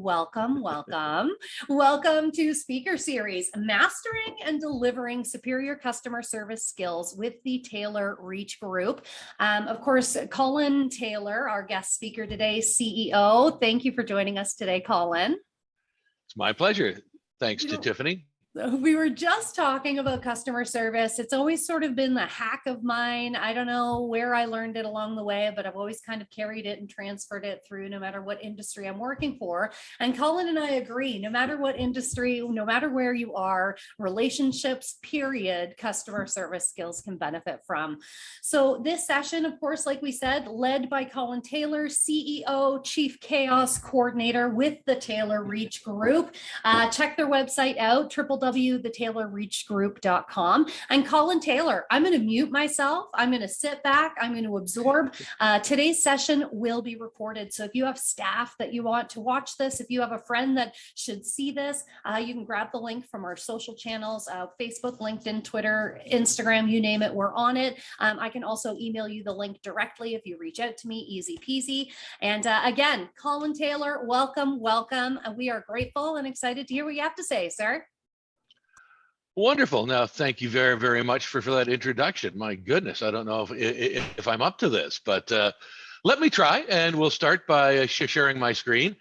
welcome, welcome. Welcome to Speaker Series, Mastering and Delivering Superior Customer Service Skills with the Taylor Reach Group. Of course, Colin Taylor, our guest speaker today, CEO. Thank you for joining us today, Colin. It's my pleasure. Thanks to Tiffany. We were just talking about customer service. It's always sort of been the hack of mine. I don't know where I learned it along the way, but I've always kind of carried it and transferred it through no matter what industry I'm working for. And Colin and I agree, no matter what industry, no matter where you are, relationships, period, customer service skills can benefit from. So this session, of course, like we said, led by Colin Taylor, CEO, Chief Chaos Coordinator with the Taylor Reach Group. Check their website out, www.thetaylorreachgroup.com. And Colin Taylor, I'm going to mute myself. I'm going to sit back. I'm going to absorb. Today's session will be recorded. So if you have staff that you want to watch this, if you have a friend that should see this, you can grab the link from our social channels, Facebook, LinkedIn, Twitter, Instagram, you name it, we're on it. I can also email you the link directly if you reach out to me, easy peasy. And again, Colin Taylor, welcome, welcome. We are grateful and excited to hear what you have to say, sir. Wonderful. Now, thank you very, very much for that introduction. My goodness, I don't know if I'm up to this, but let me try, and we'll start by sharing my screen.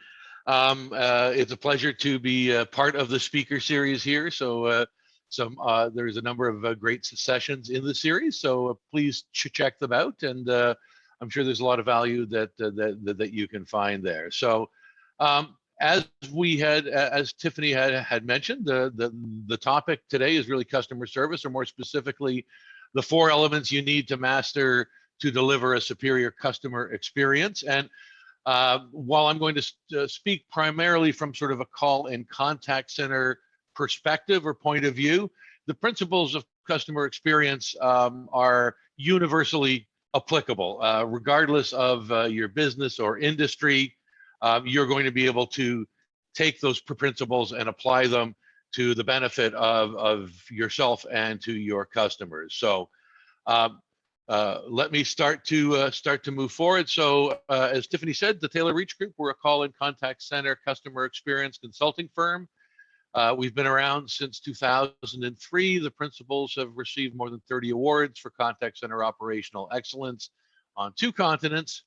It's a pleasure to be part of the speaker series here. So there's a number of great sessions in the series, so please check them out, and I'm sure there's a lot of value that you can find there. So as Tiffany had mentioned, the topic today is really customer service, or more specifically, the 4 elements you need to master to deliver a superior customer experience. And while I'm going to speak primarily from sort of a call and contact center perspective or point of view, the principles of customer experience are universally applicable, regardless of your business or industry. You're going to be able to take those principles and apply them to the benefit of yourself and to your customers. So let me start to move forward. So as Tiffany said, the Taylor Reach Group, we're a call and contact center customer experience consulting firm. We've been around since 2003. The principals have received more than 30 awards for contact center operational excellence on 2 continents.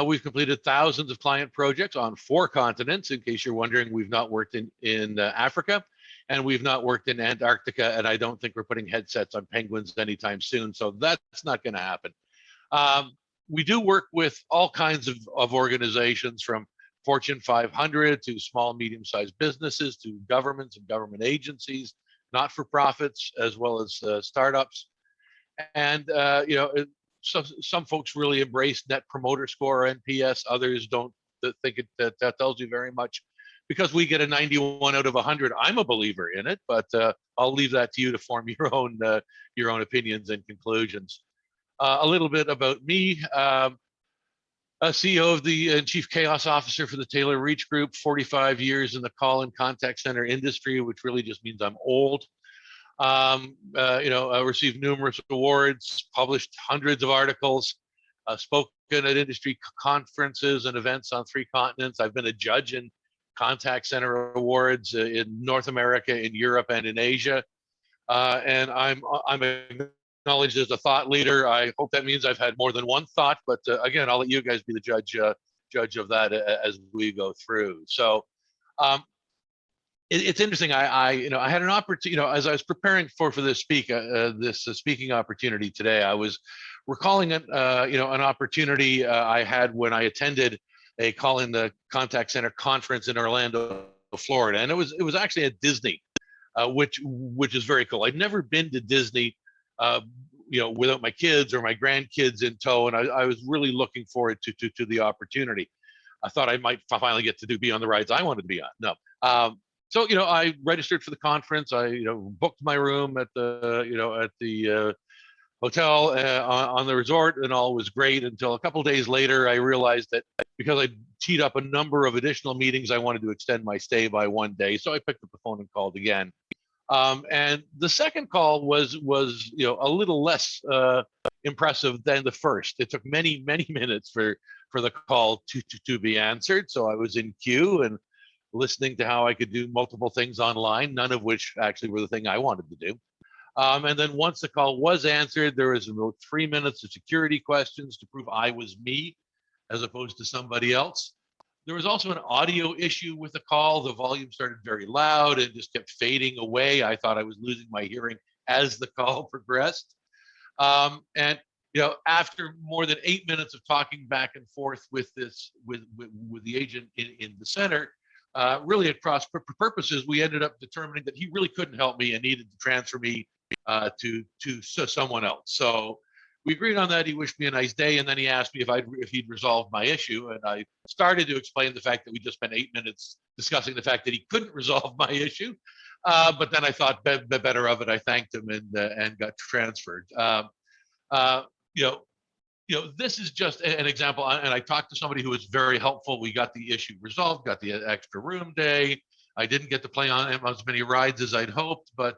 We've completed thousands of client projects on 4 continents. In case you're wondering, we've not worked in Africa, and we've not worked in Antarctica, and I don't think we're putting headsets on penguins anytime soon, so that's not going to happen. We do work with all kinds of organizations, from Fortune 500 to small, medium-sized businesses, to governments and government agencies, not-for-profits, as well as startups. And so some folks really embrace Net Promoter Score or NPS. Others don't think that tells you very much, because we get a 91 out of 100. I'm a believer in it, but I'll leave that to you to form your own opinions and conclusions. A little bit about me. CEO of and Chief Chaos Officer for the Taylor Reach Group, 45 years in the call and contact center industry, which really just means I'm old. I received numerous awards, published hundreds of articles, spoken at industry conferences and events on 3 continents. I've been a judge in contact center awards in North America, in Europe, and in Asia. And I'm acknowledged as a thought leader. I hope that means I've had more than one thought, but again, I'll let you guys be the judge of that as we go through. So it's interesting. I had an opportunity, as I was preparing for this speaking opportunity today, I was recalling an opportunity I had when I attended a call in the contact center conference in Orlando, Florida, and it was actually at Disney, which is very cool. I'd never been to Disney, without my kids or my grandkids in tow, and I was really looking forward to the opportunity. I thought I might finally get to be on the rides I wanted to be on. No. So, I registered for the conference. I, booked my room at the hotel on the resort, and all was great until a couple of days later. I realized that because I teed up a number of additional meetings, I wanted to extend my stay by 1 day. So I picked up the phone and called again. And the second call was a little less impressive than the first. It took many minutes for the call to be answered. So I was in queue, and listening to how I could do multiple things online, none of which actually were the thing I wanted to do. And then once the call was answered, there was about 3 minutes of security questions to prove I was me as opposed to somebody else. There was also an audio issue with the call. The volume started very loud and just kept fading away. I thought I was losing my hearing as the call progressed. And after more than 8 minutes of talking back and forth with the agent in the center, really at cross purposes, we ended up determining that he really couldn't help me and needed to transfer me to someone else. So we agreed on that. He wished me a nice day, and then he asked me if he'd resolved my issue, and I started to explain the fact that we just spent 8 minutes discussing the fact that he couldn't resolve my issue. But then I thought better of it. I thanked him and got transferred. This is just an example, and I talked to somebody who was very helpful. We got the issue resolved, got the extra room day. I didn't get to play on as many rides as I'd hoped, but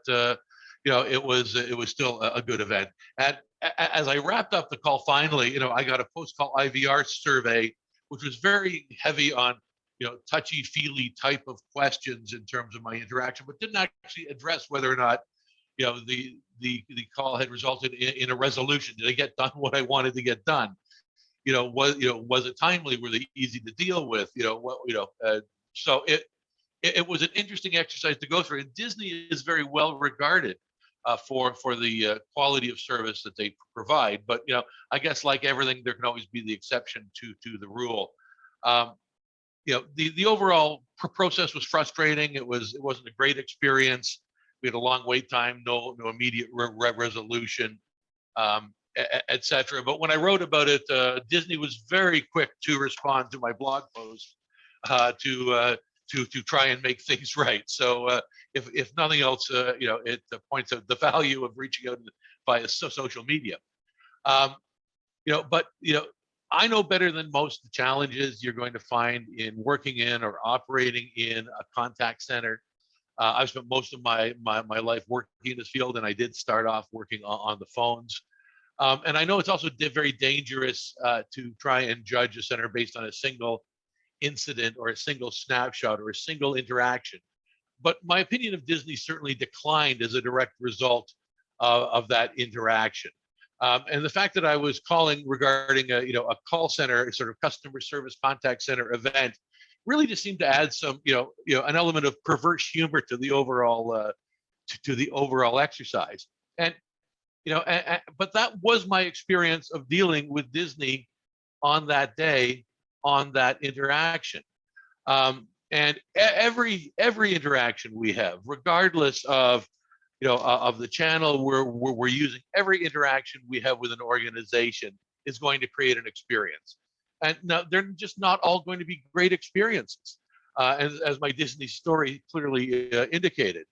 it was still a good event. And as I wrapped up the call, finally, I got a post-call IVR survey, which was very heavy on touchy-feely type of questions in terms of my interaction, but didn't actually address whether or not the call had resulted in a resolution. Did I get done what I wanted to get done? Was it timely? Were they easy to deal with? So it was an interesting exercise to go through. And Disney is very well regarded for the quality of service that they provide. But I guess like everything, there can always be the exception to the rule. The overall process was frustrating. It wasn't a great experience. We had a long wait time, no immediate resolution, etc. But when I wrote about it, Disney was very quick to respond to my blog post to try and make things right. So if nothing else, it points out the value of reaching out via social media. But I know better than most the challenges you're going to find in working in or operating in a contact center. I've spent most of my life working in this field, and I did start off working on the phones. And I know it's also very dangerous to try and judge a center based on a single incident or a single snapshot or a single interaction. But my opinion of Disney certainly declined as a direct result of that interaction. And the fact that I was calling regarding a call center, sort of customer service contact center event, really just seemed to add some an element of perverse humor to the overall exercise. And but that was my experience of dealing with Disney on that day, on that interaction. And every interaction we have, regardless of of the channel we're using, every interaction we have with an organization is going to create an experience. And now they're just not all going to be great experiences, as my Disney story clearly indicated.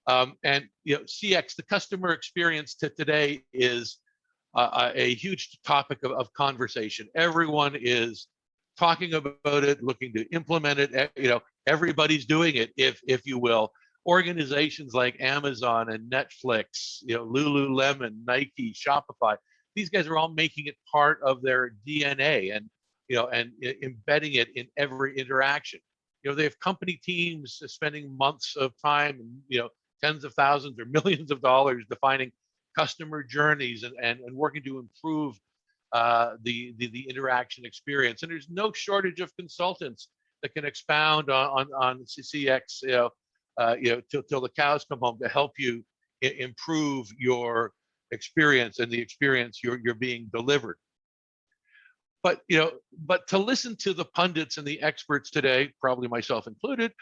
And CX, the customer experience today, is a huge topic of conversation. Everyone is talking about it, looking to implement it. Everybody's doing it, if you will. Organizations like Amazon and Netflix, Lululemon, Nike, Shopify, these guys are all making it part of their DNA and embedding it in every interaction. They have company teams spending months of time and tens of thousands or millions of dollars defining customer journeys and working to improve the interaction experience. And there's no shortage of consultants that can expound on CX, till the cows come home, to help you improve your experience and the experience you're being delivered. But to listen to the pundits and the experts today, probably myself included,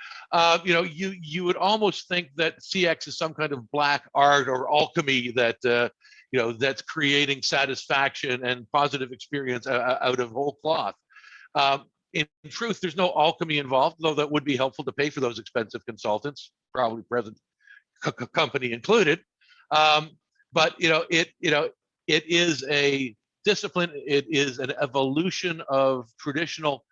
you would almost think that CX is some kind of black art or alchemy that that's creating satisfaction and positive experience out of whole cloth. In truth, there's no alchemy involved, though that would be helpful to pay for those expensive consultants, probably present company included. But it is a discipline. It is an evolution of traditional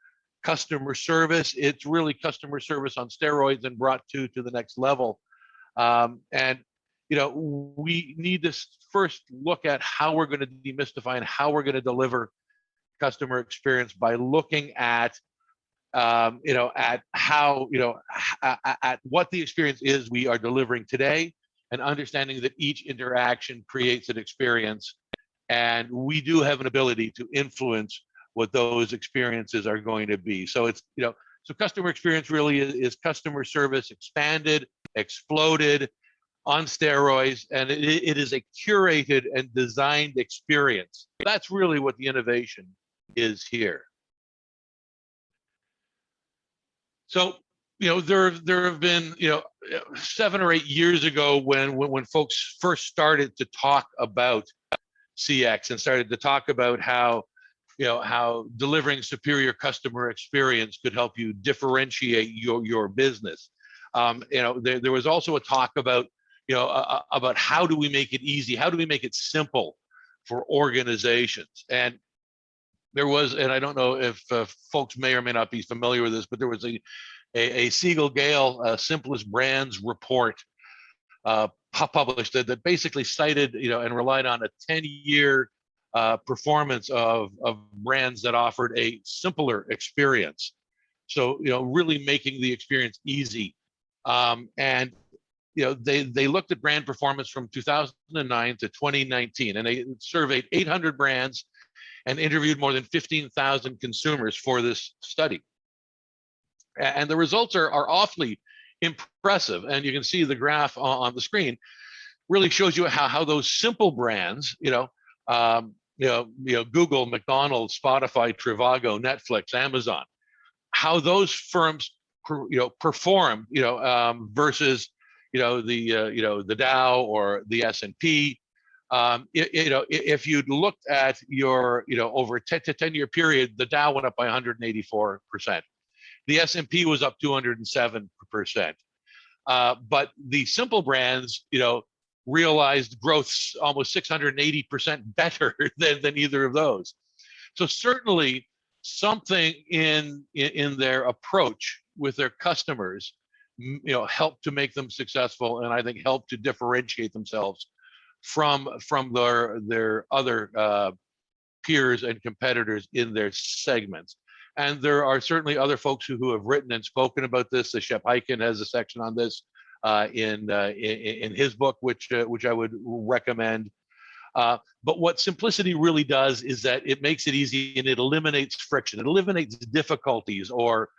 customer service. It's really customer service on steroids and brought to the next level. And we need to first look at how we're going to demystify and how we're going to deliver customer experience by looking at at how, at what the experience is we are delivering today, and understanding that each interaction creates an experience, and we do have an ability to influence what those experiences are going to be. So it's, so customer experience really is customer service expanded, exploded, on steroids, and it is a curated and designed experience. That's really what the innovation is here. So, there have been, 7 or 8 years ago when folks first started to talk about CX and started to talk about how, how delivering superior customer experience could help you differentiate your business. There was also a talk about, about how do we make it easy? How do we make it simple for organizations? And there was, and I don't know if folks may or may not be familiar with this, but there was a Siegel Gale Simplest Brands report published that basically cited, and relied on a 10-year performance of brands that offered a simpler experience. So, really making the experience easy. And they looked at brand performance from 2009 to 2019, and they surveyed 800 brands and interviewed more than 15,000 consumers for this study. And the results are awfully impressive. And you can see the graph on the screen really shows you how those simple brands, Google, McDonald's, Spotify, Trivago, Netflix, Amazon, how those firms, perform, versus the Dow or the S&P. If you'd looked at your, over a 10 to 10 year period, the Dow went up by 184%. The S&P was up 207%. But the simple brands, realized growth almost 680% better than either of those. So certainly something in their approach with their customers, help to make them successful, and I think help to differentiate themselves from their other peers and competitors in their segments. And there are certainly other folks who have written and spoken about this. The Shep Hyken has a section on this in his book, which I would recommend. But what simplicity really does is that it makes it easy, and it eliminates friction. It eliminates difficulties or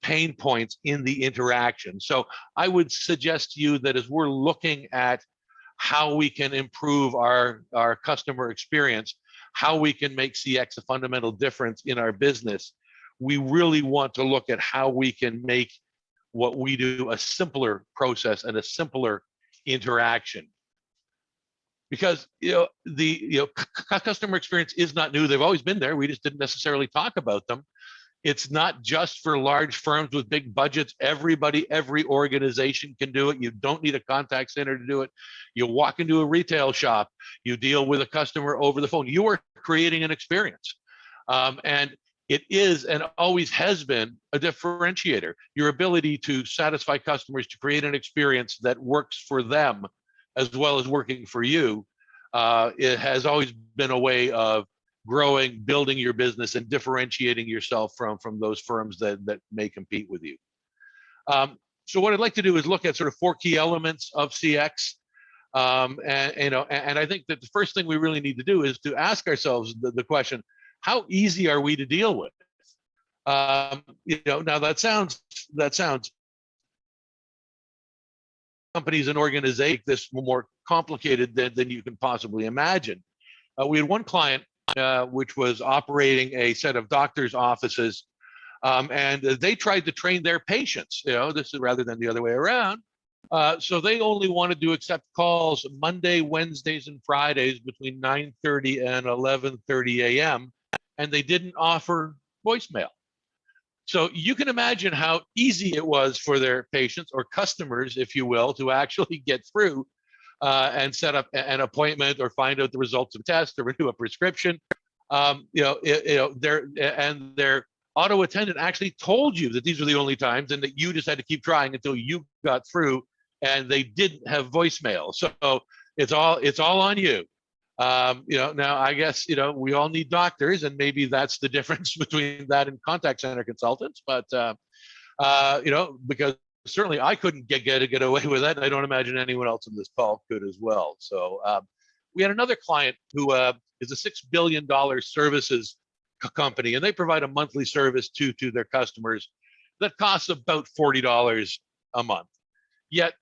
pain points in the interaction. So I would suggest to you that as we're looking at how we can improve our customer experience, how we can make CX a fundamental difference in our business, we really want to look at how we can make what we do a simpler process and a simpler interaction. Because customer experience is not new. They've always been there. We just didn't necessarily talk about them. It's not just for large firms with big budgets. Every organization can do it. You don't need a contact center to do it. You walk into a retail shop, you deal with a customer over the phone. You are creating an experience. And it is and always has been a differentiator. Your ability to satisfy customers, to create an experience that works for them as well as working for you, it has always been a way of growing, building your business, and differentiating yourself from those firms that may compete with you. So what I'd like to do is look at sort of 4 key elements of CX. And I think that the first thing we really need to do is to ask ourselves the question, how easy are we to deal with? Now that sounds companies and organizations this more complicated than you can possibly imagine. We had one client which was operating a set of doctors' offices, and they tried to train their patients. This is rather than the other way around. So they only wanted to accept calls Monday, Wednesdays, and Fridays between 9:30 and 11:30 a.m., and they didn't offer voicemail. So you can imagine how easy it was for their patients or customers, if you will, to actually get through and set up an appointment or find out the results of a test or renew a prescription. Their auto attendant actually told you that these were the only times, and that you just had to keep trying until you got through, and they didn't have voicemail. So it's all on you. Now I guess, we all need doctors, and maybe that's the difference between that and contact center consultants. But, because certainly I couldn't get away with that. And I don't imagine anyone else in this call could as well. So we had another client who is a $6 billion services company, and they provide a monthly service to their customers that costs about $40 a month. Yet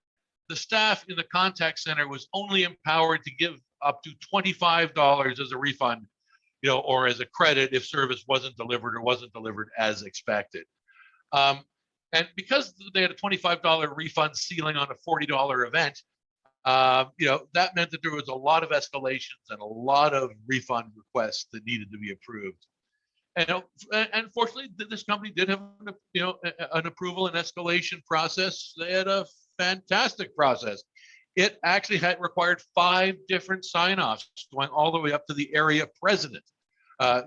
the staff in the contact center was only empowered to give up to $25 as a refund, or as a credit if service wasn't delivered or wasn't delivered as expected. And because they had a $25 refund ceiling on a $40 event, that meant that there was a lot of escalations and a lot of refund requests that needed to be approved. And fortunately, this company did have an approval and escalation process. They had a fantastic process. It actually had required 5 different sign-offs, going all the way up to the area president.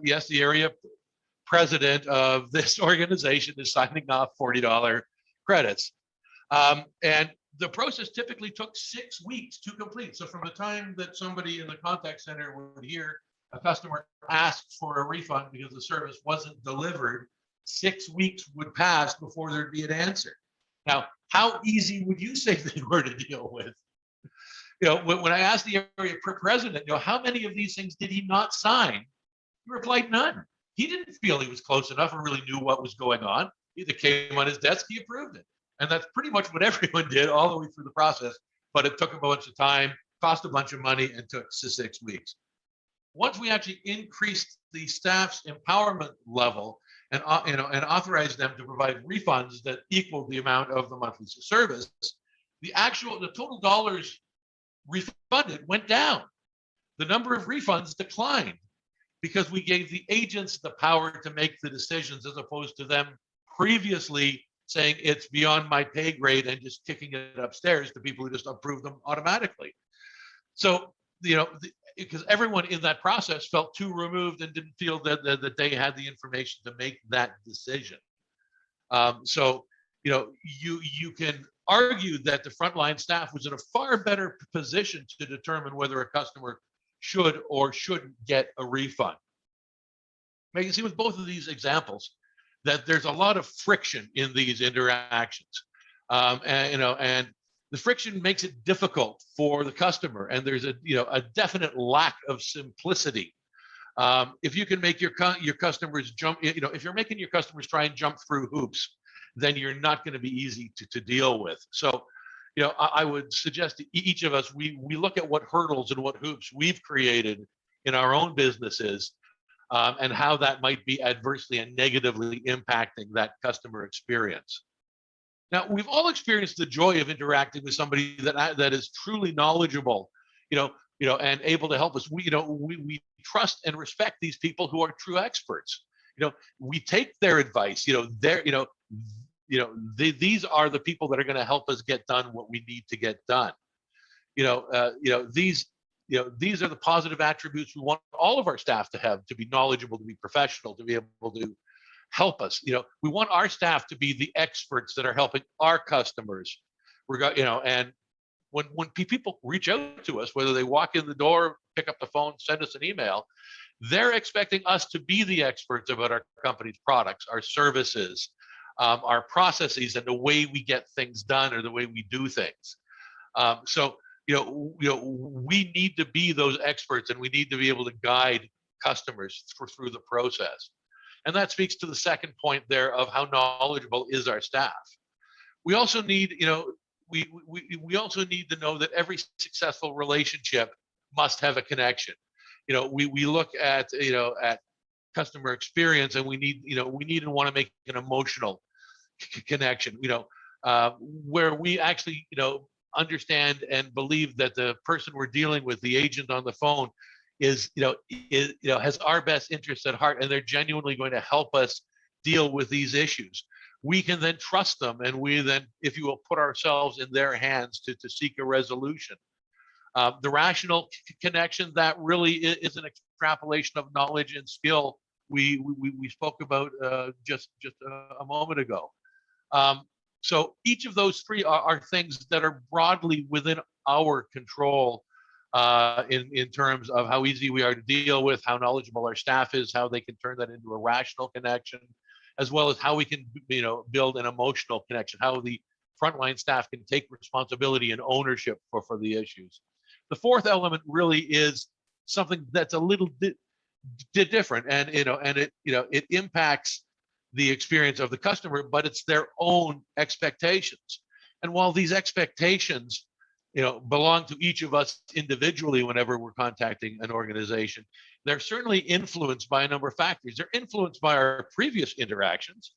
Yes, the area president of this organization is signing off $40 credits. And the process typically took 6 weeks to complete. So from the time that somebody in the contact center would hear a customer ask for a refund because the service wasn't delivered, 6 weeks would pass before there'd be an answer. Now, how easy would you say they were to deal with? When I asked the area president, how many of these things did he not sign? He replied, none. He didn't feel he was close enough or really knew what was going on. Either came on his desk, he approved it. And that's pretty much what everyone did all the way through the process. But it took a bunch of time, cost a bunch of money, and took 6 weeks. Once we actually increased the staff's empowerment level and authorized them to provide refunds that equaled the amount of the monthly service, the total dollars refunded went down. The number of refunds declined because we gave the agents the power to make the decisions, as opposed to them previously saying it's beyond my pay grade and just kicking it upstairs to people who just approve them automatically. So, because everyone in that process felt too removed and didn't feel that they had the information to make that decision. You can argue that the frontline staff was in a far better position to determine whether a customer should or shouldn't get a refund. Now, you can see with both of these examples that there's a lot of friction in these interactions, and the friction makes it difficult for the customer, and there's a definite lack of simplicity. If you can make your customers jump, if you're making your customers try and jump through hoops, then you're not going to be easy to deal with. So, I would suggest to each of us, we look at what hurdles and what hoops we've created in our own businesses, and how that might be adversely and negatively impacting that customer experience. Now, we've all experienced the joy of interacting with somebody that is truly knowledgeable, and able to help us. We trust and respect these people who are true experts. We take their advice. These are the people that are going to help us get done what we need to get done. These are the positive attributes we want all of our staff to have: to be knowledgeable, to be professional, to be able to help us. We want our staff to be the experts that are helping our customers. And when people reach out to us, whether they walk in the door, pick up the phone, send us an email, they're expecting us to be the experts about our company's products, our services, our processes, and the way we get things done, or the way we do things. We need to be those experts, and we need to be able to guide customers through the process. And that speaks to the second point there of how knowledgeable is our staff. We also need, we also need to know that every successful relationship must have a connection. We look at customer experience, and we need and want to make an emotional connection. Where we actually understand and believe that the person we're dealing with, the agent on the phone, is has our best interests at heart, and they're genuinely going to help us deal with these issues. We can then trust them, and we then, if you will, put ourselves in their hands to seek a resolution. The rational connection, that really is an extrapolation of knowledge and skill we spoke about just a moment ago. So each of those three are things that are broadly within our control in terms of how easy we are to deal with, how knowledgeable our staff is, how they can turn that into a rational connection, as well as how we can, build an emotional connection, how the frontline staff can take responsibility and ownership for the issues. The fourth element really is something that's a little bit different, and it impacts the experience of the customer, but it's their own expectations. And while these expectations belong to each of us individually whenever we're contacting an organization, they're certainly influenced by a number of factors. They're influenced by our previous interactions.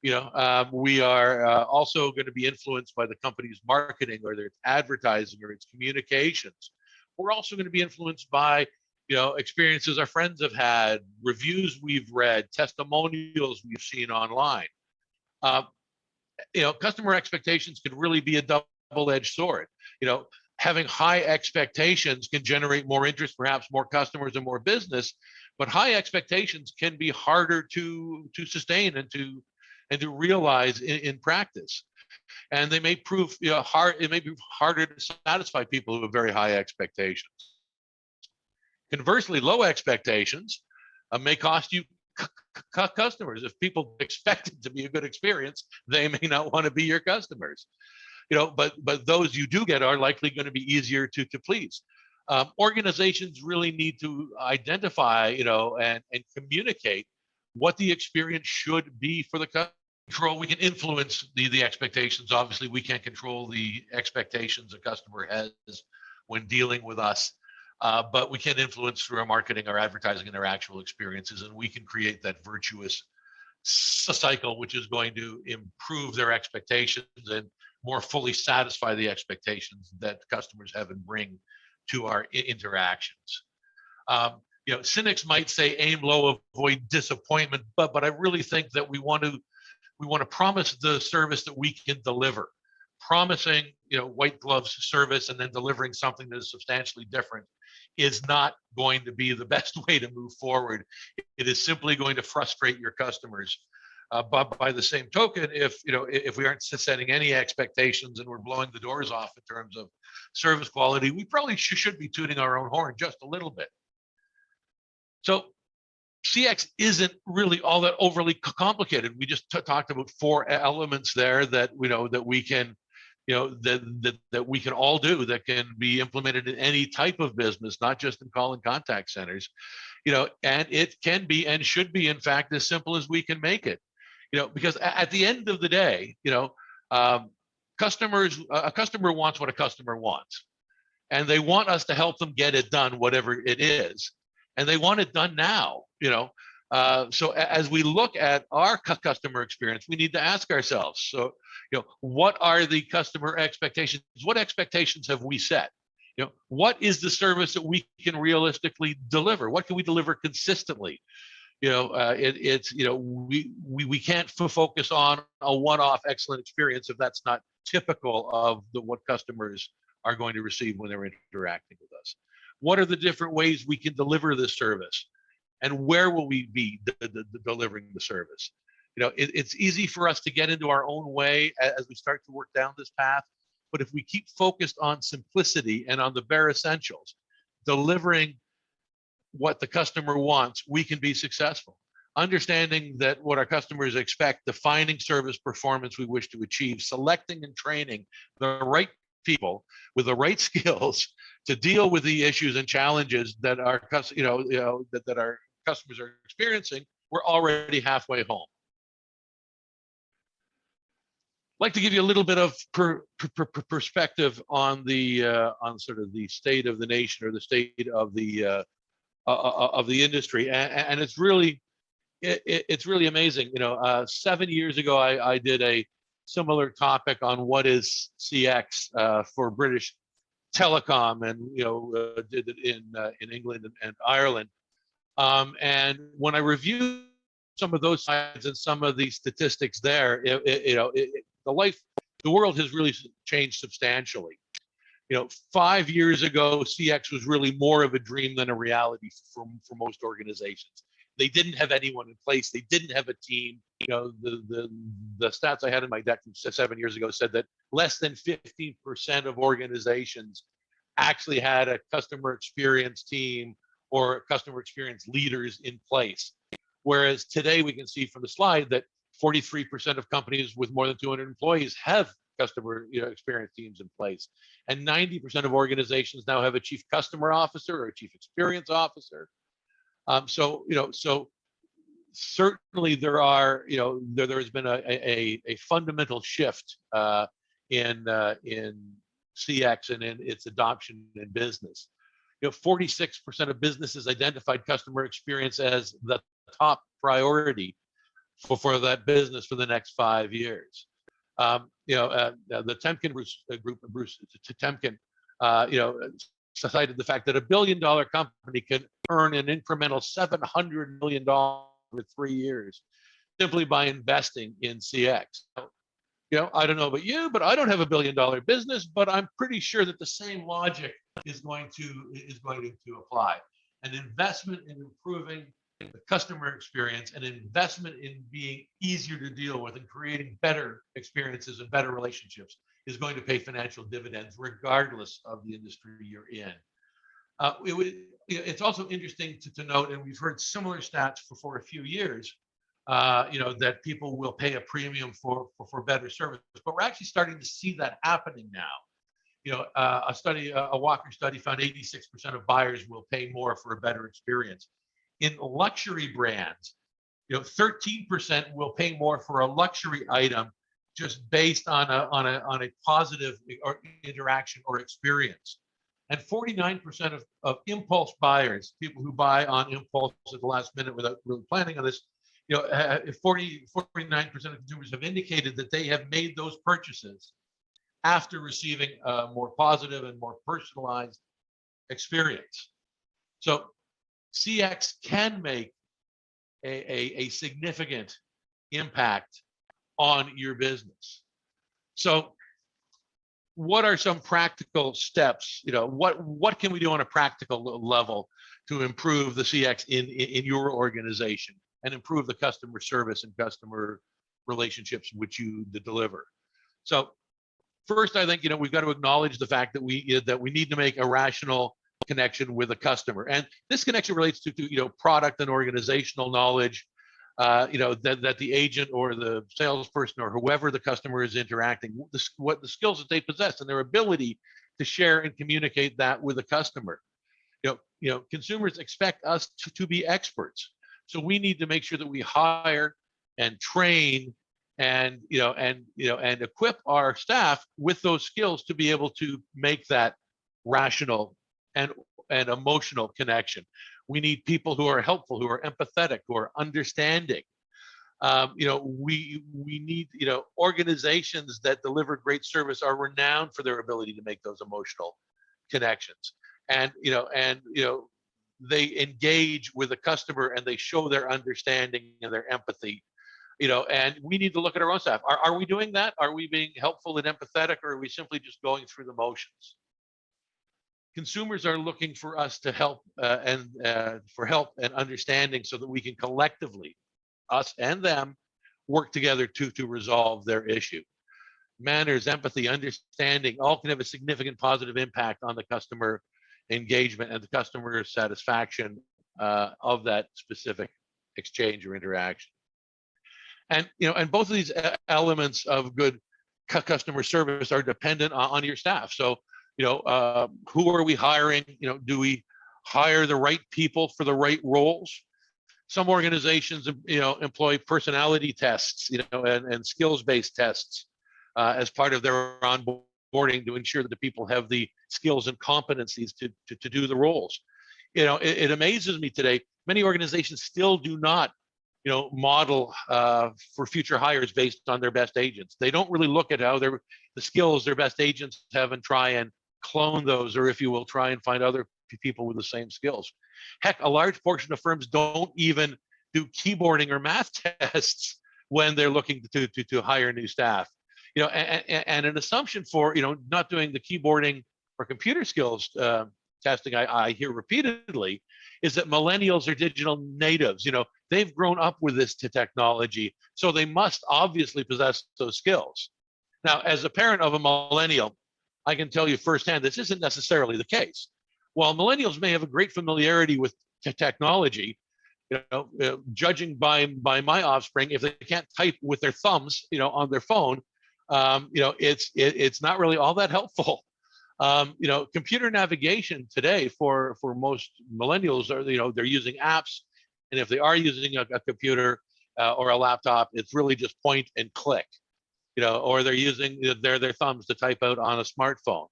We are also going to be influenced by the company's marketing, whether it's advertising or its communications. We're also going to be influenced by experiences our friends have had, reviews we've read, testimonials we've seen online. Customer expectations can really be a double-edged sword. Having high expectations can generate more interest, perhaps more customers and more business, but high expectations can be harder to sustain and to realize in practice. And they may prove hard. It may be harder to satisfy people who have very high expectations. Conversely, low expectations may cost you customers. If people expect it to be a good experience, they may not want to be your customers. But those you do get are likely going to be easier to please. Organizations really need to identify, and communicate what the experience should be for the customer. We can influence the expectations. Obviously, we can't control the expectations a customer has when dealing with us. But we can influence through our marketing, our advertising, and our actual experiences, and we can create that virtuous cycle, which is going to improve their expectations and more fully satisfy the expectations that customers have and bring to our interactions. Cynics might say aim low, avoid disappointment, but I really think that we want to promise the service that we can deliver. Promising white glove service and then delivering something that is substantially different is not going to be the best way to move forward. It is simply going to frustrate your customers. But by the same token, if we aren't setting any expectations and we're blowing the doors off in terms of service quality, we probably should be tooting our own horn just a little bit. So CX isn't really all that overly complicated. We just talked about 4 elements there that that we can that we can all do, that can be implemented in any type of business, not just in call and contact centers. And it can be and should be, in fact, as simple as we can make it. Because at the end of the day, a customer wants what a customer wants, and they want us to help them get it done, whatever it is, and they want it done now. So as we look at our customer experience, we need to ask ourselves, so, what are the customer expectations? What expectations have we set? What is the service that we can realistically deliver? What can we deliver consistently? We can't focus on a one-off excellent experience if that's not typical of what customers are going to receive when they're interacting with us. What are the different ways we can deliver this service? And where will we be delivering the service? It's easy for us to get into our own way as we start to work down this path. But if we keep focused on simplicity and on the bare essentials, delivering what the customer wants, we can be successful. Understanding that what our customers expect, defining service performance we wish to achieve, selecting and training the right people with the right skills to deal with the issues and challenges that our that our customers are experiencing, we're already halfway home. I'd like to give you a little bit of perspective on the on sort of the state of the nation or the state of the industry, and it's really amazing. 7 years ago, I did a similar topic on what is CX for British Telecom, and did it in England and Ireland. And when I reviewed some of those sides and some of the statistics there, the world has really changed substantially. 5 years ago, CX was really more of a dream than a reality for most organizations. They didn't have anyone in place. They didn't have a team. The stats I had in my deck from 7 years ago said that less than 15% of organizations actually had a customer experience team or customer experience leaders in place. Whereas today we can see from the slide that 43% of companies with more than 200 employees have customer experience teams in place. And 90% of organizations now have a chief customer officer or a chief experience officer. So certainly there has been a fundamental shift in CX and in its adoption in business. 46% of businesses identified customer experience as the top priority for that business for the next 5 years. The Temkin group, Bruce Temkin, cited the fact that $1 billion company can earn an incremental $700 million over 3 years simply by investing in CX. I don't know about you, but I don't have $1 billion business, but I'm pretty sure that the same logic is going to apply. An investment in improving the customer experience, an investment in being easier to deal with and creating better experiences and better relationships is going to pay financial dividends regardless of the industry you're in. It's also interesting to note, and we've heard similar stats for a few years, that people will pay a premium for better service, but we're actually starting to see that happening now. A Walker study found 86% of buyers will pay more for a better experience. In luxury brands, 13% will pay more for a luxury item just based on a positive interaction or experience. And 49% of impulse buyers, people who buy on impulse at the last minute without really planning on this, 49% of consumers have indicated that they have made those purchases after receiving a more positive and more personalized experience. So CX can make a significant impact on your business. So what are some practical steps? What can we do on a practical level to improve the CX in your organization and improve the customer service and customer relationships which you deliver? So first, I think we've got to acknowledge the fact that we need to make a rational connection with a customer, and this connection relates to product and organizational knowledge, that the agent or the salesperson or whoever the customer is interacting, what the skills that they possess and their ability to share and communicate that with the customer. Consumers expect us to be experts, so we need to make sure that we hire and train and equip our staff with those skills to be able to make that rational and emotional connection. We need people who are helpful, who are empathetic, who are understanding. We need, organizations that deliver great service are renowned for their ability to make those emotional connections. And they engage with the customer and they show their understanding and their empathy. And we need to look at our own staff. Are we doing that? Are we being helpful and empathetic, or are we simply just going through the motions? Consumers are looking for us to help for help and understanding so that we can collectively, us and them, work together to resolve their issue. Manners, empathy, understanding, all can have a significant positive impact on the customer engagement and the customer satisfaction of that specific exchange or interaction. And both of these elements of good customer service are dependent on your staff. So who are we hiring? Do we hire the right people for the right roles? Some organizations, employ personality tests, and skills-based tests as part of their onboarding to ensure that the people have the skills and competencies to do the roles. It amazes me today. Many organizations still do not, model for future hires based on their best agents. They don't really look at how the skills their best agents have and try and clone those, or if you will, try and find other people with the same skills. Heck, a large portion of firms don't even do keyboarding or math tests when they're looking to hire new staff. And an assumption for not doing the keyboarding or computer skills testing I hear repeatedly is that millennials are digital natives. They've grown up with this technology, so they must obviously possess those skills. Now, as a parent of a millennial, I can tell you firsthand this isn't necessarily the case. While millennials may have a great familiarity with technology, judging by my offspring, if they can't type with their thumbs, on their phone, it's not really all that helpful. Computer navigation today for most millennials are, they're using apps, and if they are using a computer or a laptop, it's really just point and click, or they're using their thumbs to type out on a smartphone.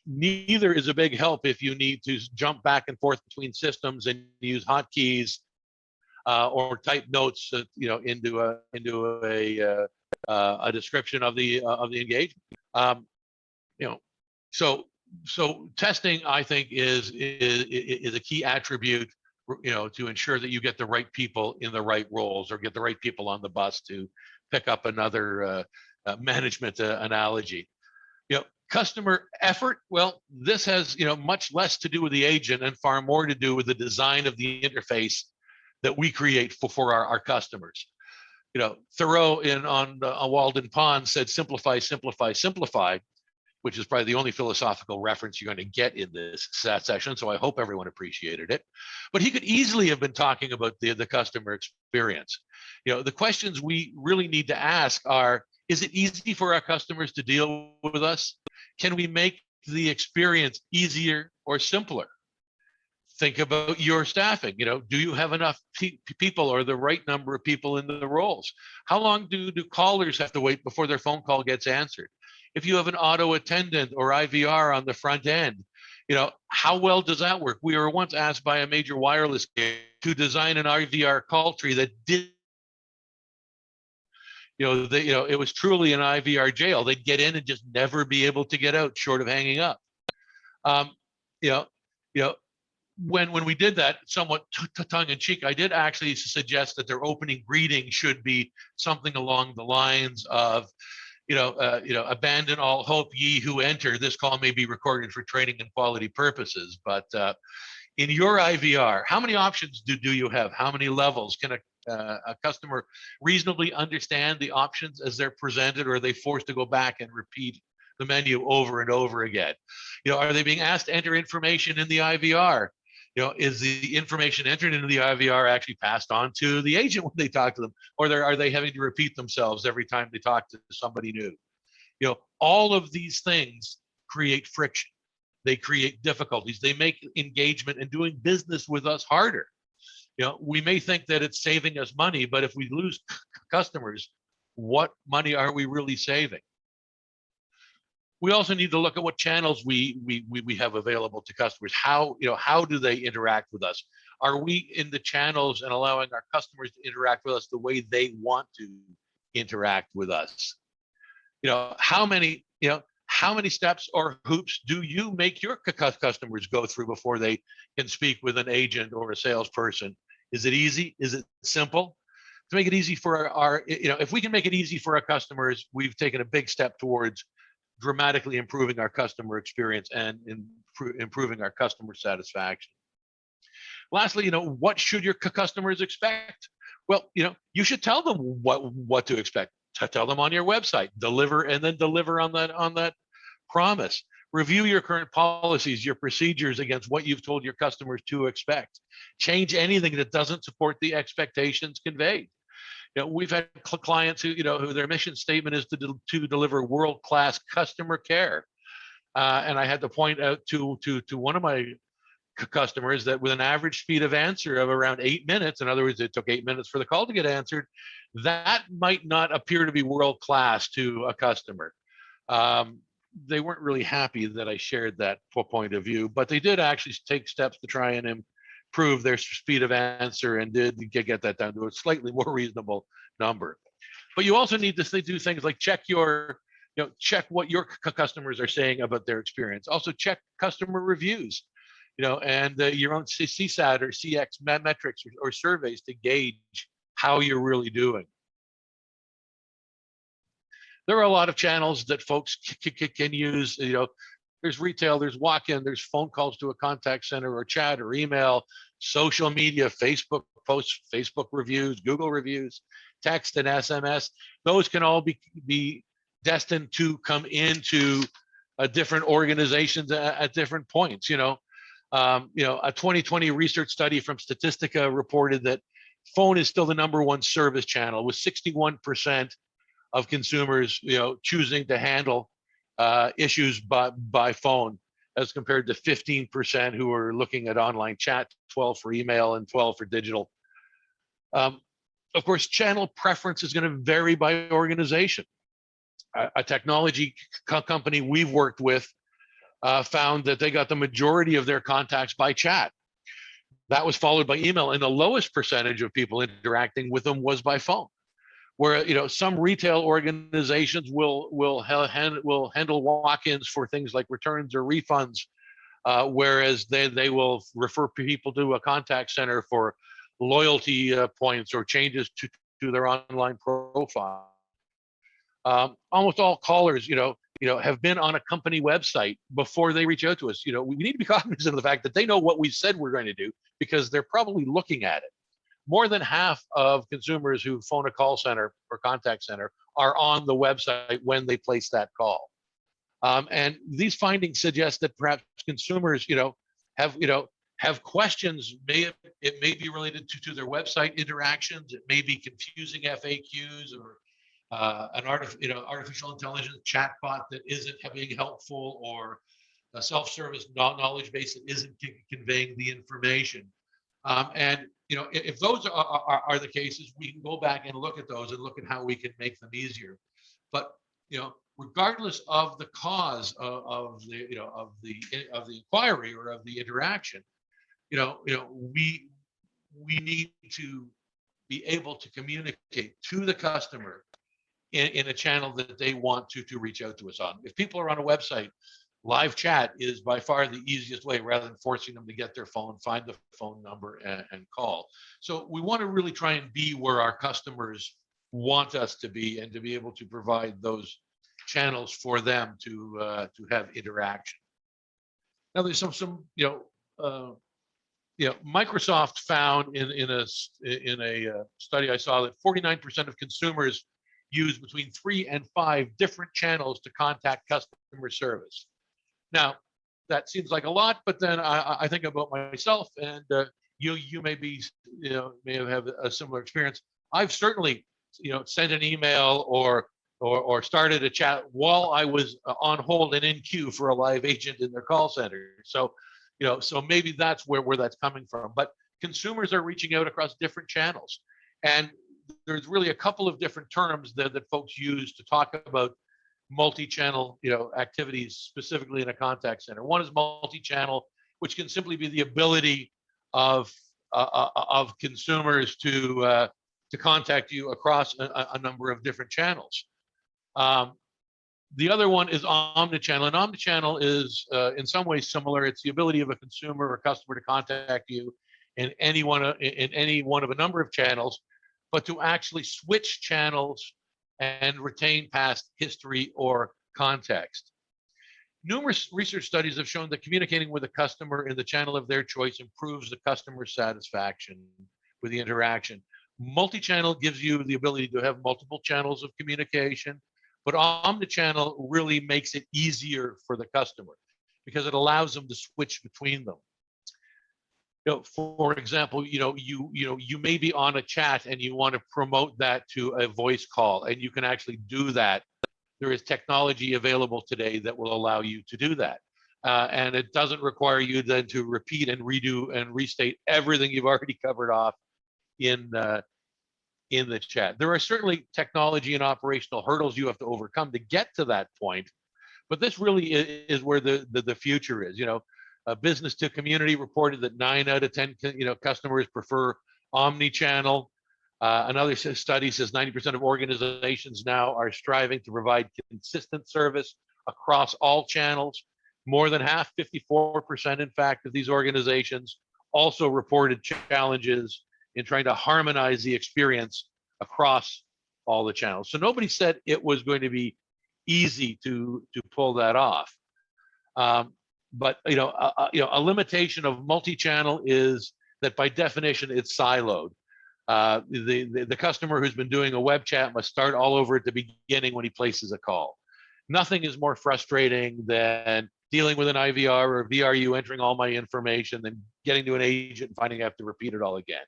Neither is a big help if you need to jump back and forth between systems and use hotkeys or type notes, into a description of the engagement. So testing, I think, is a key attribute, to ensure that you get the right people in the right roles, or get the right people on the bus, to pick up another management analogy. Customer effort, well, this has much less to do with the agent and far more to do with the design of the interface that we create for our customers. Thoreau on Walden Pond said, simplify, simplify, simplify, which is probably the only philosophical reference you're going to get in this session, so I hope everyone appreciated it. But he could easily have been talking about the customer experience. The questions we really need to ask are, is it easy for our customers to deal with us? Can we make the experience easier or simpler? Think about your staffing. Do you have enough people, or the right number of people in the roles? How long do callers have to wait before their phone call gets answered? If you have an auto attendant or IVR on the front end, how well does that work? We were once asked by a major wireless carrier to design an IVR call tree that did, it was truly an IVR jail. They'd get in and just never be able to get out, short of hanging up. When we did that, somewhat tongue in cheek, I did actually suggest that their opening greeting should be something along the lines of, abandon all hope, ye who enter. This call may be recorded for training and quality purposes. But in your IVR, how many options do you have? How many levels? Can a customer reasonably understand the options as they're presented, or are they forced to go back and repeat the menu over and over again? Are they being asked to enter information in the IVR? Is the information entered into the IVR actually passed on to the agent when they talk to them, or are they having to repeat themselves every time they talk to somebody new? All of these things create friction. They create difficulties. They make engagement and doing business with us harder. We may think that it's saving us money, but if we lose customers, what money are we really saving? We also need to look at what channels we have available to customers. How do they interact with us? Are we in the channels and allowing our customers to interact with us the way they want to interact with us? How many steps or hoops do you make your customers go through before they can speak with an agent or a salesperson? Is it easy? Is it simple? To make it easy for if we can make it easy for our customers, we've taken a big step towards dramatically improving our customer experience and improving our customer satisfaction. Lastly, what should your customers expect? Well, you should tell them what to expect. Tell them on your website, deliver on that promise. Review your current policies, your procedures against what you've told your customers to expect. Change anything that doesn't support the expectations conveyed. We've had clients who their mission statement is to deliver world-class customer care, and I had to point out to one of my customers that with an average speed of answer of around 8 minutes, in other words, it took 8 minutes for the call to get answered, that might not appear to be world-class to a customer. They weren't really happy that I shared that point of view, but they did actually take steps to try and improve their speed of answer and did get that down to a slightly more reasonable number. But you also need to do things like check what your customers are saying about their experience. Also check customer reviews, and your own CSAT or CX metrics or surveys to gauge how you're really doing. There are a lot of channels that folks can use. There's retail, there's walk-in, there's phone calls to a contact center or chat or email, social media, Facebook posts, Facebook reviews, Google reviews, text and SMS. Those can all be destined to come into different organizations at different points. A 2020 research study from Statistica reported that phone is still the #1 service channel, with 61% of consumers, choosing to handle issues by phone, as compared to 15% who are looking at online chat, 12 for email, and 12 for digital. Of course, channel preference is going to vary by organization. A technology company we've worked with found that they got the majority of their contacts by chat. That was followed by email, and the lowest percentage of people interacting with them was by phone. Where some retail organizations will handle walk-ins for things like returns or refunds, whereas they will refer people to a contact center for loyalty points or changes to their online profile. Almost all callers, have been on a company website before they reach out to us. We need to be cognizant of the fact that they know what we said we're going to do, because they're probably looking at it. More than half of consumers who phone a call center or contact center are on the website when they place that call. And these findings suggest that perhaps consumers, have questions. It may be related to their website interactions. It may be confusing FAQs, or an artificial intelligence chatbot that isn't being helpful, or a self-service knowledge base that isn't conveying the information. And if those are the cases, we can go back and look at those and look at how we can make them easier. But regardless of the cause of the inquiry or of the interaction, we need to be able to communicate to the customer in a channel that they want to reach out to us on. If people are on a website, live chat is by far the easiest way, rather than forcing them to get their phone, find the phone number, and call. So we want to really try and be where our customers want us to be, and to be able to provide those channels for them to have interaction. Now, there's some Microsoft found in a study I saw that 49% of consumers use between 3 and 5 different channels to contact customer service. Now, that seems like a lot, but then I think about myself, and you may have a similar experience. I've certainly sent an email or started a chat while I was on hold and in queue for a live agent in their call center. So so maybe that's where that's coming from. But consumers are reaching out across different channels, and there's really a couple of different terms that folks use to talk about multi-channel activities, specifically in a contact center. One is multi-channel, which can simply be the ability of consumers to contact you across a number of different channels. The other one is omnichannel, and omnichannel is in some ways similar. It's the ability of a consumer or customer to contact you in any one of a number of channels, but to actually switch channels and retain past history or context. Numerous research studies have shown that communicating with a customer in the channel of their choice improves the customer satisfaction with the interaction. Multi-channel gives you the ability to have multiple channels of communication, but omnichannel really makes it easier for the customer, because it allows them to switch between them. For example, you may be on a chat and you want to promote that to a voice call, and you can actually do that. There is technology available today that will allow you to do that. And it doesn't require you then to repeat and redo and restate everything you've already covered off in the chat. There are certainly technology and operational hurdles you have to overcome to get to that point, but this really is where the future is. Business to Community reported that 9 out of 10 customers prefer omni-channel. Another study says 90% of organizations now are striving to provide consistent service across all channels. More than half, 54% in fact, of these organizations also reported challenges in trying to harmonize the experience across all the channels. So nobody said it was going to be easy to pull that off. But a limitation of multi-channel is that by definition it's siloed. The customer who's been doing a web chat must start all over at the beginning when he places a call. Nothing is more frustrating than dealing with an IVR or VRU, entering all my information, then getting to an agent and finding I have to repeat it all again.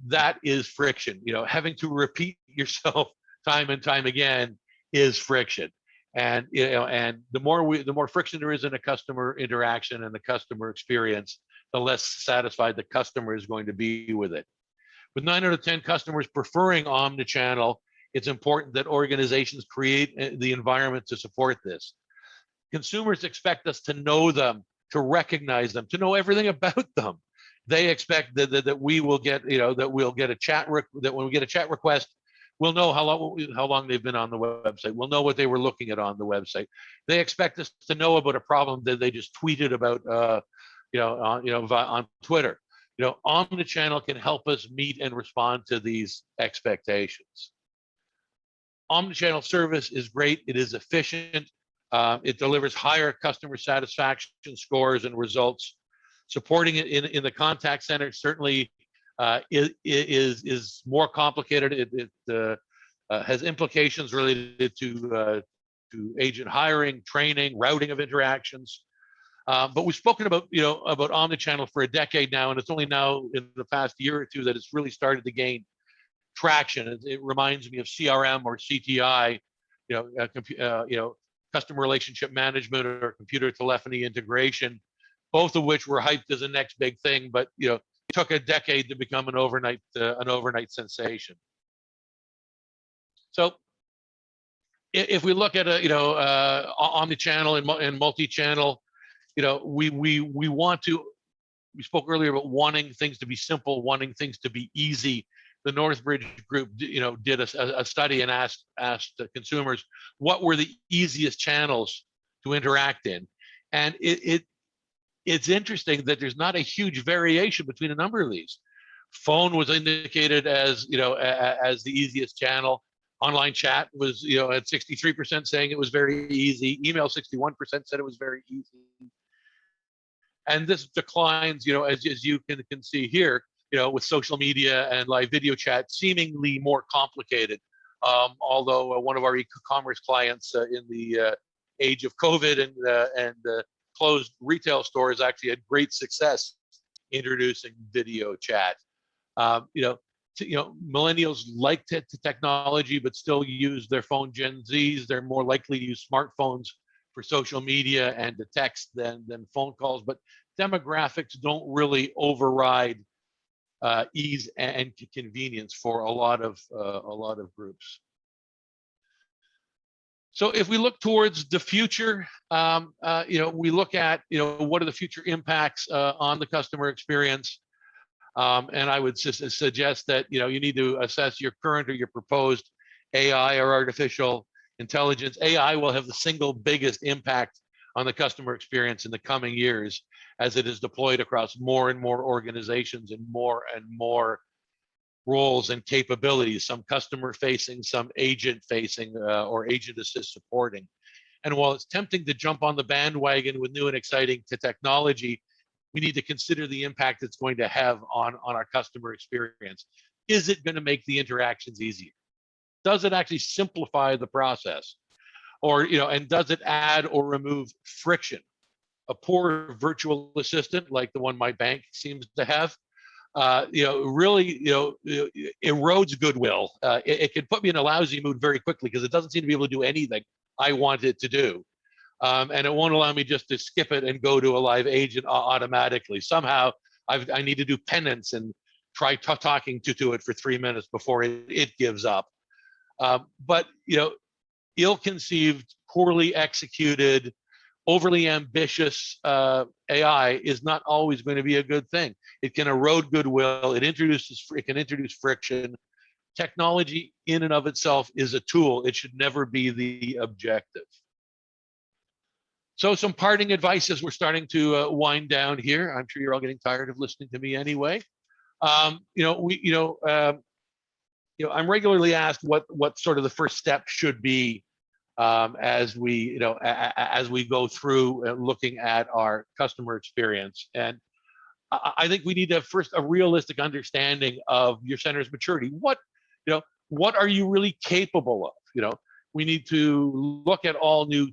That is friction. Having to repeat yourself time and time again is friction. And the more friction there is in a customer interaction and the customer experience, the less satisfied the customer is going to be with it. With 9 out of 10 customers preferring omnichannel, it's important that organizations create the environment to support this. Consumers expect us to know them, to recognize them, to know everything about them. They expect that we will get, that we'll get a that when we get a chat request, we'll know how long they've been on the website. We'll know what they were looking at on the website. They expect us to know about a problem that they just tweeted about, on Twitter. Omnichannel can help us meet and respond to these expectations. Omnichannel service is great. It is efficient. It delivers higher customer satisfaction scores and results. Supporting it in the contact center certainly is more complicated. It has implications related to agent hiring, training, routing of interactions. But we've spoken about omnichannel for a decade now, and it's only now in the past year or two that it's really started to gain traction. It reminds me of CRM or CTI, customer relationship management or computer telephony integration, both of which were hyped as the next big thing, but it took a decade to become an overnight sensation. So if we look at omnichannel and multi-channel, we spoke earlier about wanting things to be simple, wanting things to be easy. The Northbridge group, did a study and asked consumers what were the easiest channels to interact in, and it's interesting that there's not a huge variation between a number of these. Phone was indicated as as the easiest channel. Online chat was at 63% saying it was very easy. Email 61% said it was very easy, and this declines as you can see here. With social media and live video chat seemingly more complicated. Although one of our e-commerce clients in the age of COVID and closed retail stores actually had great success introducing video chat. Millennials like technology, but still use their phone. Gen Zs, they're more likely to use smartphones for social media and to text than phone calls. But demographics don't really override ease and convenience for a lot of groups. So if we look towards the future, we look at what are the future impacts on the customer experience, and I would suggest that you need to assess your current or your proposed AI or artificial intelligence. AI will have the single biggest impact on the customer experience in the coming years, as it is deployed across more and more organizations and more roles and capabilities, some customer facing, some agent facing, or agent assist supporting. And while it's tempting to jump on the bandwagon with new and exciting technology, we need to consider the impact it's going to have on our customer experience. Is it going to make the interactions easier? Does it actually simplify the process? Or, and does it add or remove friction? A poor virtual assistant like the one my bank seems to have, really, erodes goodwill. It can put me in a lousy mood very quickly because it doesn't seem to be able to do anything I want it to do. And it won't allow me just to skip it and go to a live agent automatically. Somehow I need to do penance and try talking to it for 3 minutes before it gives up. But, ill-conceived, poorly executed, overly ambitious AI is not always going to be a good thing. It can erode goodwill. It can introduce friction. Technology in and of itself is a tool. It should never be the objective. So some parting advice as we're starting to wind down here. I'm sure you're all getting tired of listening to me anyway. I'm regularly asked what sort of the first step should be as we go through looking at our customer experience. And I think we need to have first a realistic understanding of your center's maturity. What are you really capable of? We need to look at all new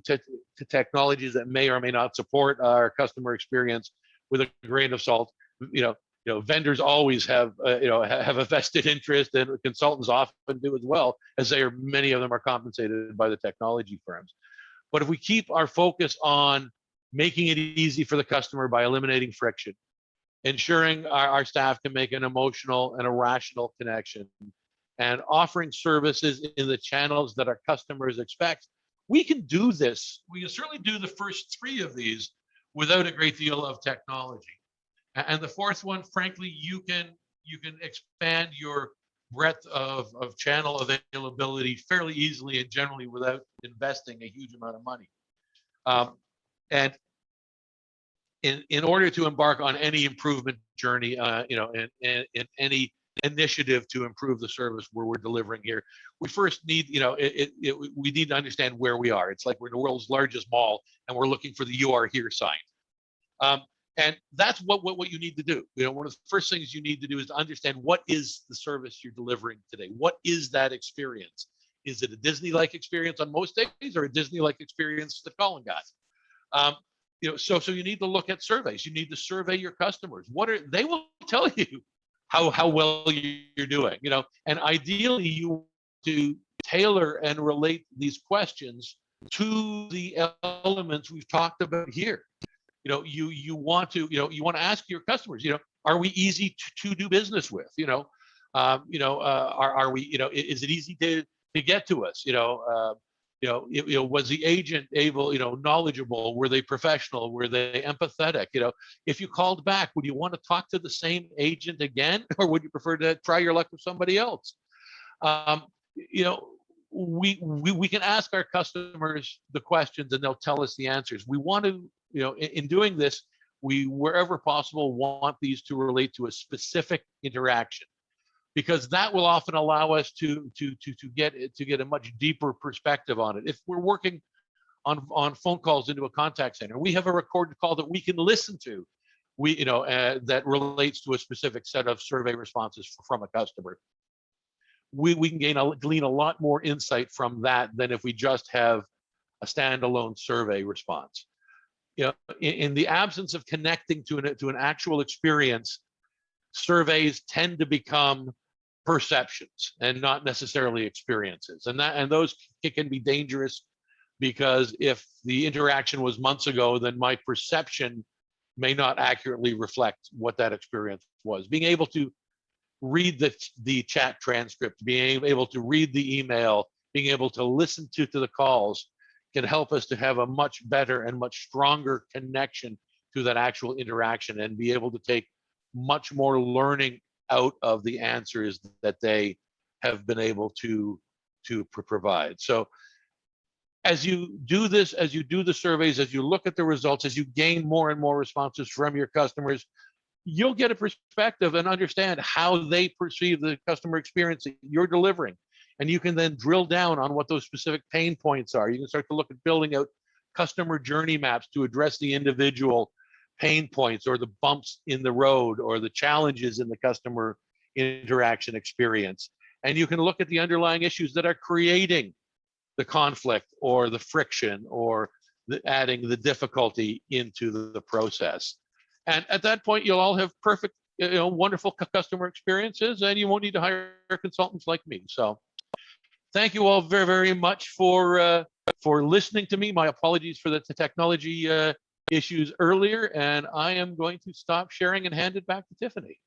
technologies that may or may not support our customer experience with a grain of salt. Vendors always have have a vested interest, and consultants often do as well, as many of them are compensated by the technology firms. But if we keep our focus on making it easy for the customer by eliminating friction, ensuring our staff can make an emotional and a rational connection, and offering services in the channels that our customers expect, we can do this. We can certainly do the first three of these without a great deal of technology. And the fourth one, frankly, you can expand your breadth of channel availability fairly easily and generally without investing a huge amount of money. And in order to embark on any improvement journey, in any initiative to improve the service where we're delivering here, we first need, we need to understand where we are. It's like we're the world's largest mall and we're looking for the "You Are Here" sign. And that's what you need to do. One of the first things you need to do is to understand what is the service you're delivering today. What is that experience? Is it a Disney-like experience on most days, or a Disney-like experience that Colin got? So you need to look at surveys. You need to survey your customers. They will tell you how well you're doing. And ideally you want to tailor and relate these questions to the elements we've talked about here. You want to ask your customers, are we easy to do business with? Are we, is it easy to get to us? Was the agent able, knowledgeable? Were they professional? Were they empathetic? If you called back, would you want to talk to the same agent again, or would you prefer to try your luck with somebody else? We can ask our customers the questions and they'll tell us the answers. We want to, in doing this, we, wherever possible, want these to relate to a specific interaction, because that will often allow us to get a much deeper perspective on it. If we're working on phone calls into a contact center, we have a recorded call that we can listen to, that relates to a specific set of survey responses from a customer. We can glean a lot more insight from that than if we just have a standalone survey response. In the absence of connecting to an actual experience, surveys tend to become perceptions and not necessarily experiences, and those can be dangerous, because if the interaction was months ago, then my perception may not accurately reflect what that experience was. Being able to read the chat transcript, being able to read the email, being able to listen to the calls can help us to have a much better and much stronger connection to that actual interaction, and be able to take much more learning out of the answers that they have been able to provide. So as you do this, as you do the surveys, as you look at the results, as you gain more and more responses from your customers, you'll get a perspective and understand how they perceive the customer experience that you're delivering. And you can then drill down on what those specific pain points are. You can start to look at building out customer journey maps to address the individual pain points, or the bumps in the road, or the challenges in the customer interaction experience. And you can look at the underlying issues that are creating the conflict or the friction, or adding the difficulty into the process. And at that point, you'll all have perfect, wonderful customer experiences, and you won't need to hire consultants like me. So thank you all very, very much for listening to me. My apologies for the technology issues earlier, and I am going to stop sharing and hand it back to Tiffany.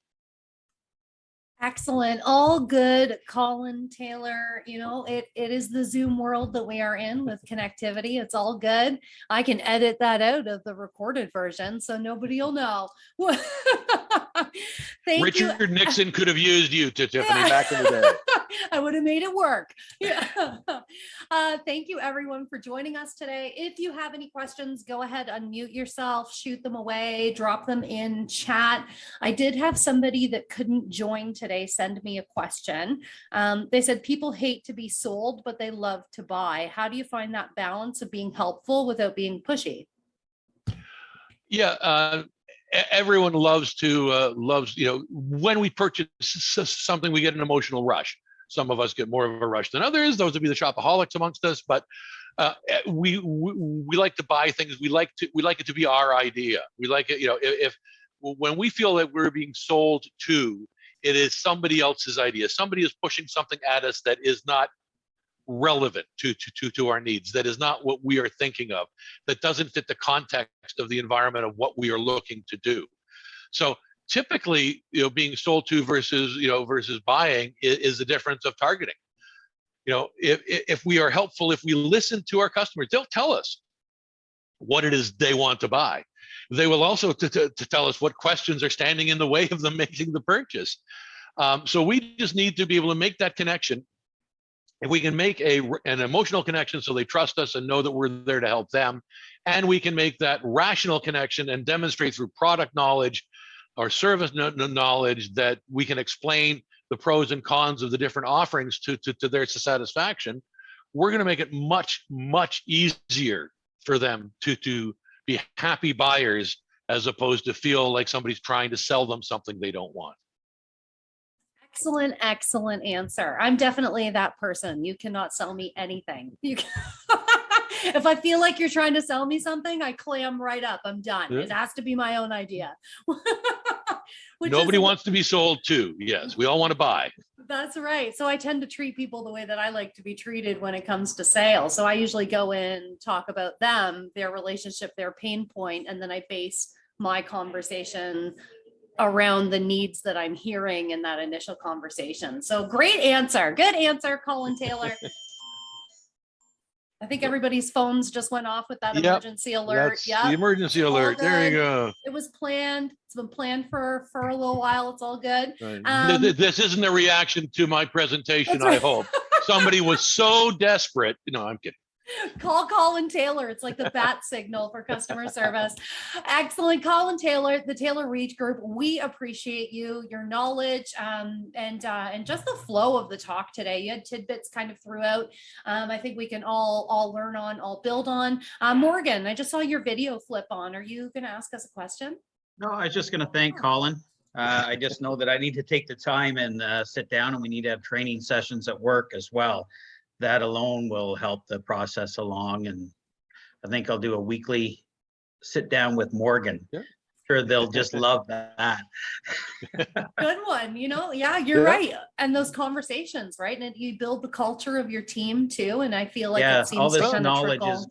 Excellent. All good, Colin, Taylor. It is the Zoom world that we are in with connectivity. It's all good. I can edit that out of the recorded version, so nobody will know. Thank you. Richard Nixon could have used you, Tiffany, back in the day. I would have made it work. Yeah. Thank you, everyone, for joining us today. If you have any questions, go ahead, unmute yourself, shoot them away, drop them in chat. I did have somebody that couldn't join today send me a question. They said people hate to be sold, but they love to buy. How do you find that balance of being helpful without being pushy? Yeah, everyone loves when we purchase something, we get an emotional rush. Some of us get more of a rush than others. Those would be the shopaholics amongst us. But we like to buy things. We like it to be our idea. We like it. If when we feel that we're being sold to, it is somebody else's idea. Somebody is pushing something at us that is not relevant to our needs, that is not what we are thinking of, that doesn't fit the context of the environment of what we are looking to do. So typically, being sold to versus buying is the difference of targeting. If we are helpful, if we listen to our customers, they'll tell us what it is they want to buy. They will also to tell us what questions are standing in the way of them making the purchase. So we just need to be able to make that connection. If we can make an emotional connection so they trust us and know that we're there to help them, and we can make that rational connection and demonstrate through product knowledge or service knowledge that we can explain the pros and cons of the different offerings to their satisfaction, we're going to make it much, much easier for them to be happy buyers as opposed to feel like somebody's trying to sell them something they don't want. Excellent, excellent answer. I'm definitely that person. You cannot sell me anything. If I feel like you're trying to sell me something, I clam right up. I'm done. It has to be my own idea. Nobody wants to be sold to. Yes, we all want to buy. That's right. So I tend to treat people the way that I like to be treated when it comes to sales. So I usually go in, talk about them, their relationship, their pain point, and then I base my conversation around the needs that I'm hearing in that initial conversation. So great answer. Good answer, Colin Taylor. I think everybody's phones just went off with that emergency alert. Yeah, the emergency alert. There you go. It was planned. It's been planned for a little while. It's all good. Right. This isn't a reaction to my presentation, right. I hope. Somebody was so desperate. No, I'm kidding. Call Colin Taylor. It's like the bat signal for customer service. Excellent. Colin Taylor, the Taylor Reach Group. We appreciate you, your knowledge, and just the flow of the talk today. You had tidbits kind of throughout. I think we can all learn on, all build on. Morgan, I just saw your video flip on. Are you going to ask us a question? No, I was just going to thank Colin. I just know that I need to take the time and sit down, and we need to have training sessions at work as well. That alone will help the process along. And I think I'll do a weekly sit down with Morgan. Yeah. Sure, they'll just love that. Good one. Yeah, you're right. And those conversations, right? And you build the culture of your team too. And I feel like it seems all this to knowledge trickle. is.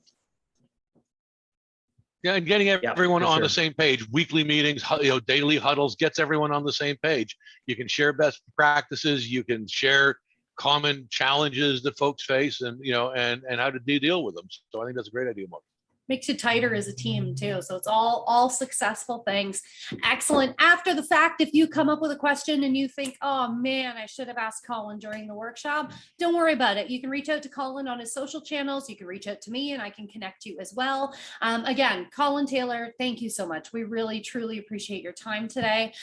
Yeah, and getting everyone on the same page. Weekly meetings, daily huddles gets everyone on the same page. You can share best practices. You can share common challenges that folks face, and how to deal with them. So I think that's a great idea, Mark. Makes you tighter as a team too. So it's all successful things. Excellent. After the fact, if you come up with a question and you think, oh man, I should have asked Colin during the workshop, don't worry about it. You can reach out to Colin on his social channels. You can reach out to me and I can connect you as well. Again, Colin Taylor, thank you so much. We really, truly appreciate your time today.